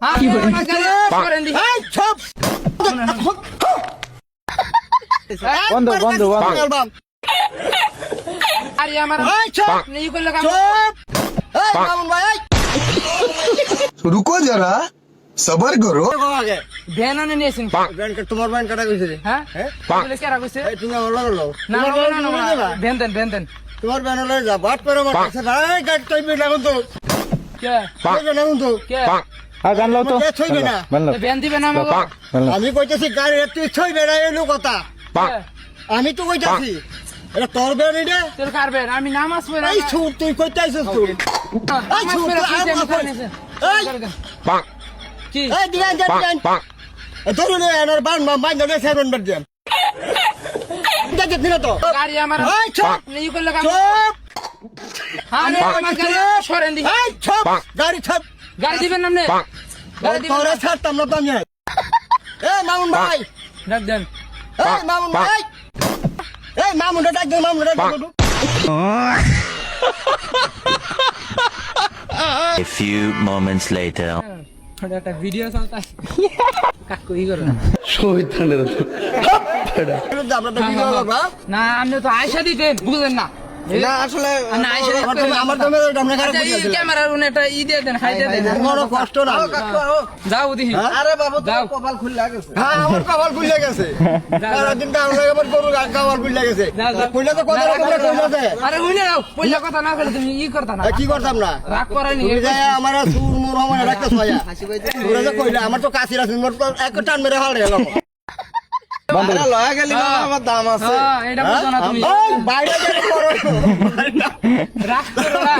কি করেন দি চুপ বন্ধ বন্ধ বন্ধ আরে আমার চুপ নেই করলে কাম চুপ এই মামুন ভাই रुको जरा सबर करो ভ্যান আনে নিয়েছেন ব্যান তোমার ব্যান কাটা কইছে রে হ্যাঁ বলে কেরা কইছে এই তুমি আমার লগে লও না ভ্যান দেন তোমার ব্যান লগে যা বাট করে আমার কাছে ভাই গাড়ি কইবে না কিন্তু কে কইবে না কিন্তু কে হ্যাঁ জানলো তো এ ছইবে না জানলো ভ্যান দিবে না আমাকে জানলো আমি কইতেছি গাড়ি তুই ছইবে না এই কথা আমি তো কইতাছি এটা তোর ব্যান এটা তোর কারবেন আমি নামাজ পড়ে এই ছুট তুই কইতাছিস তুই নামাজ পড়ে এই কি এই দিগান দিগান ধরুন এনার বান বান ধরে সেভেন বেড দিন দেখে দিন তো গাড়ি আমার এই চুপ নেই করলে কাম চুপ আমি আমার গাড়ি সরেন দি এই চুপ গাড়ি ছাপ গাড়ি দিবেন নামনে গাড়ি দিবেন তোরে ছাড়তাম না তো আমি এই মামুন ভাই ডাক দেন এই মামুন ভাই এই মামুন ডাক দে মামুন ডাক দে A few moments later. ওটা একটা ভিডিও চলতাছে কাকু ই করে আমরা তো ভিডিও করব না আপনি তো আয়সা দিতেন বুঝেন না না আসলে না আয়সা আমার তো আমরা খারাপ আচ্ছা এই ক্যামেরার উনি একটা ই দিয়ে দেন খাই দিয়ে দেন বড় কষ্ট না যাও দিহি আরে বাবু যাও কপাল খুলে গেছে হ্যাঁ আমার কপাল খুলে গেছে সারা দিন কাম লাগে আমার গরু কপাল খুলে গেছে খুলে তো কথা রকম কইলাছে আরে হইলে যাও পয়লা কথা না বলে তুমি ই করতা না কি করতাম না রাগ করানি তুমি যায় আমার সুর মুর আমার রাখতে ছয়া তোরা যে কইলা আমার তো কাশি আছে মোর তো এক টান মেরে হাল গেল বন্ধ লয়া গেলি আমার দাম আছে হ্যাঁ এটা বুঝো না তুমি বাইরে গেলে করো রাগ করো না